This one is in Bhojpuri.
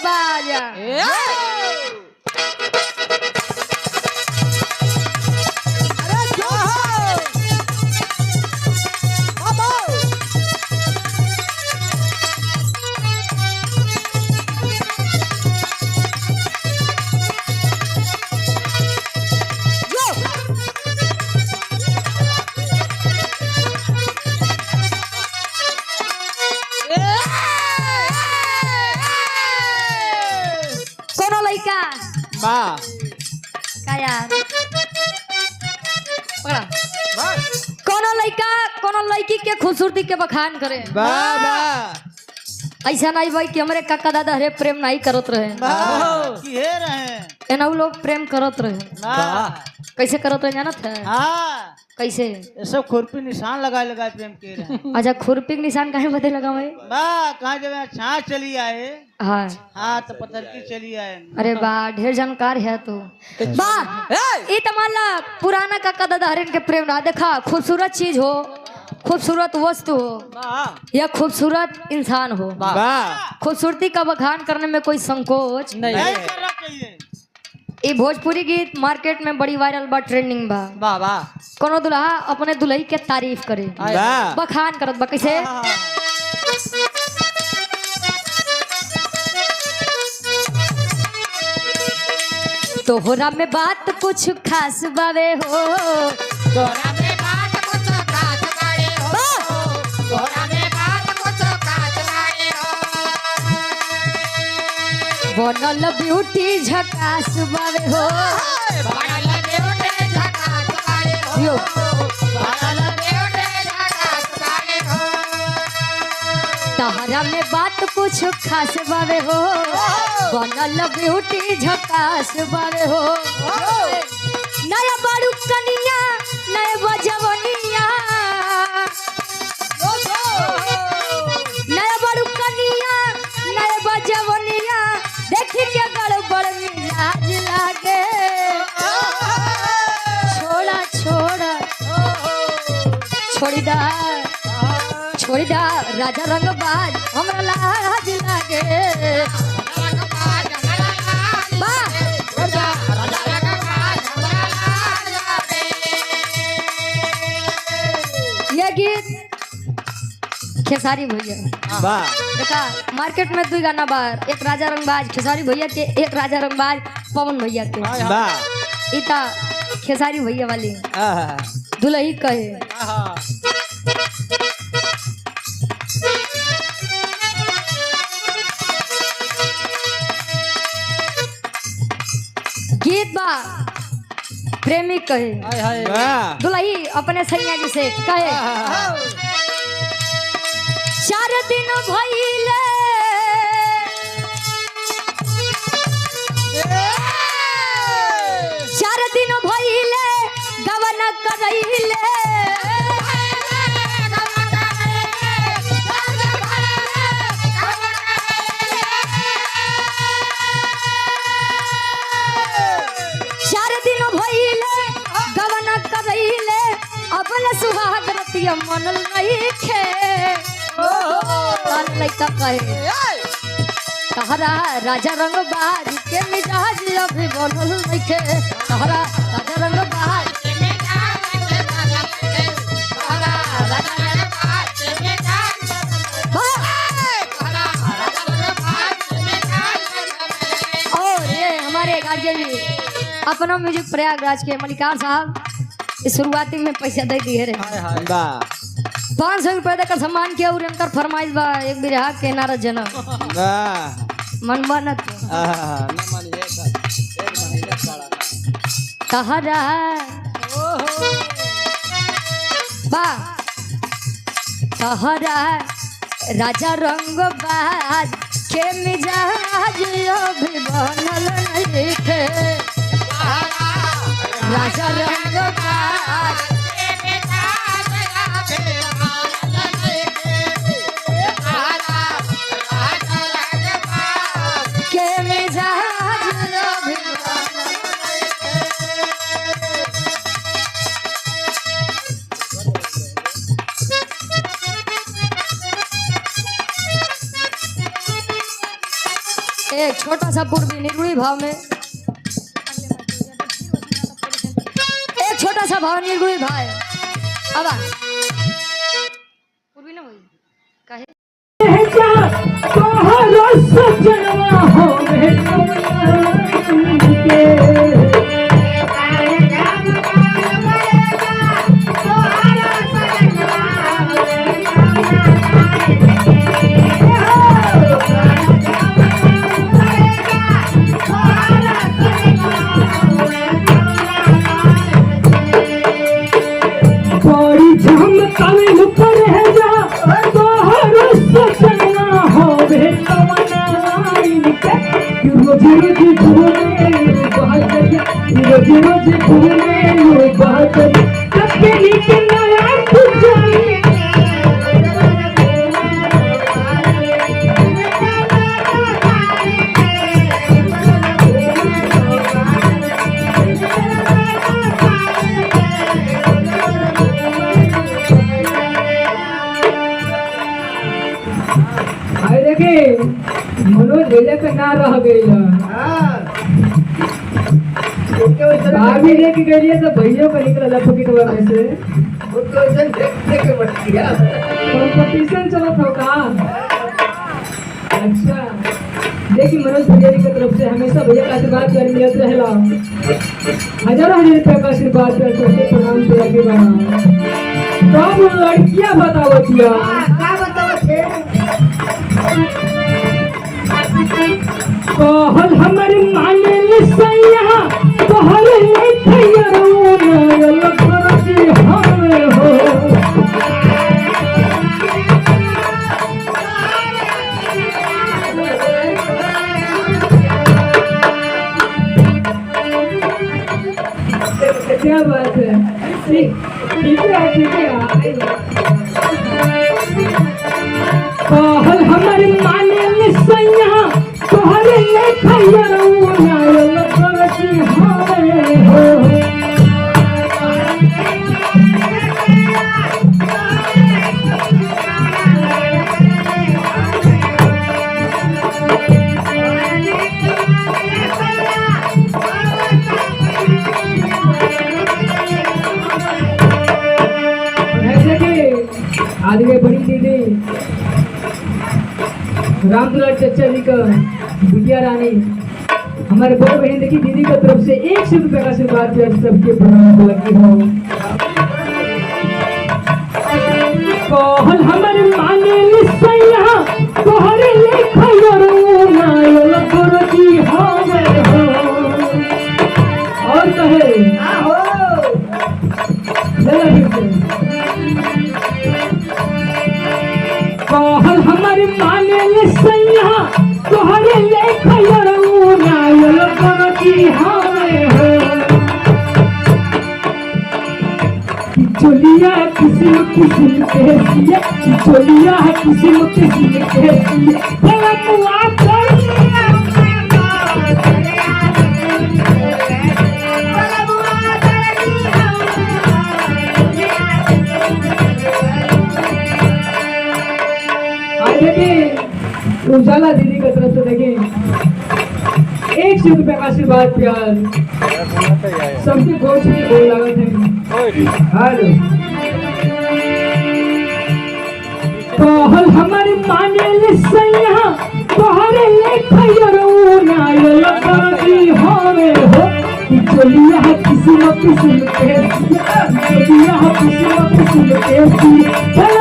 बाजा वाह का यार कोनो लड़का कोनो लड़की के खूबसूरती के बखान करे वाह वाह ऐसा नहीं भाई कि हमारे काका दादा हरे प्रेम नहीं करत रहे एना उ लोग प्रेम करत रहे कैसे करत रहे जानत है हाँ कैसे ये सब खुरपी निशान लगाए लगाए प्रेम के रहे अच्छा खुरपी के निशान काहे बदे लगा भाई कहाँ जब यहाँ छाछ चली आए हाँ हाँ तो पतरकी चली आए अरे वाह ढेर जानकार है तू वाह ये तो मान ला पुराना काका दादा हरे के प्रेम रहा देखा खूबसूरत चीज हो खूबसूरत वस्तु हो या खूबसूरत इंसान हो वाह खूबसूरती का बखान करने में कोई संकोच नहीं करना चाहिए। ये भोजपुरी गीत मार्केट में बड़ी वायरल बा ट्रेंडिंग बा वाह वाह कोनो दुल्हा अपने दुल्ही के तारीफ करे वाह बखान करत बा कैसे तोहरा में बात कुछ खास बावे हो तोरा में बात कुछ खास बाड़े हो तोरा में बात कुछ खास बाड़े हो बनल ब्यूटी झकास बावे हो बनल ब्यूटी झकास बाड़े हो यो बनल ब्यूटी झकास बाड़े हो तहरा में बात कुछ खास बावे हो बनल ब्यूटी झकास बावे हो नया बारू कनिया नया बजवनिया नया बारू कनिया नया बजवनिया देखी के गड़बड़ मिजाज लागे छोड़ा छोड़ा छोड़ी दा राजा रंगबाज हमरा लाज लागे ये गीत खेसारी भैया वाह देखा मार्केट में दो गाना बार एक राजा रंगबाज खेसारी भैया के एक राजा रंगबाज पवन भैया के वाह इता खेसारी भैया वाली आहा दुल्ही कहे गीत बा प्रेमी कहे वाह दुल्ही अपने सैया जी से कहे चार दिन भइले चार दिन भइले गवन करैले चार दिन भइले गवन करैले अपन सुहाग रतिया मनल नहीं खे कान लइका कहे तहरा राजा रंगबाज के मिजाज अभी बनल नइखे तहरा राजा रंगबाज के मिजाज तहरा राजा रंगबाज के मिजाज और ये हमारे गार्जियन जी अपना म्यूजिक प्रयागराज के मलिकार साहब इस शुरुआती में पैसा दे दिए रे वाह 500 रुपए देकर सम्मान किया और इनकर फरमाइश बा एक बिरहा के नारा जना वाह मन बनत आहा न मानिए एक महीने पड़ा तहरा बा तहरा राजा रंगबाज के मिजाज अभी बनल नहीं थे राजा रंगबाज के मिजाज अभी एक छोटा सा पूर्वी निर्गुणी भाव में, एक छोटा सा भाव निर्गुणी भाव। अब पूर्वी ना वही काहे मनोज भैया का ना रह गई भाभी लेके गई है तो भैया को निकला पॉकेटवा में से कंपटीशन चला था का। अच्छा देखिए मनोज भैया की तरफ से हमेशा भैया का आशीर्वाद प्यार मिलत रहेला, हजारों हजार रुपया का आशीर्वाद प्यार सबके प्रणाम पे आगे बढ़ा। तब लड़कियां बतावतिया का बतावत है कहल हमर माने सैया कहल खैरो नयल करती हवे हो क्या बात है ठीक है कहल हमर माने सैया तोहरे खैरो नयल करती हवे हो आदमी बड़ी दीदी रामदुलार चचा जी का बिटिया रानी हमारे बड़ी बहन देखी दीदी की तरफ से 100 रुपए का आशीर्वाद दिया सबके प्रणाम लगी हो। कहल हमर माने सैया तोहरे खैरो नयल करती हवे हो और कहे हो कहल हमर माने सैया तोहरे खैरो नयल करती हवे हो चोलिया किस्म किस्म के सिया चोलिया किस्म किस्म के सिया बुआ कर उजाला दीदी की तरफ से देखिए 100 रुपए का आशीर्वाद प्यार सबके गोच में बोल लागत है। हेलो कहल हमर माने सैया तोहरे खैरो नयल करती हवे हो चोलिया किस्म किस्म के चोलिया किस्म किस्म के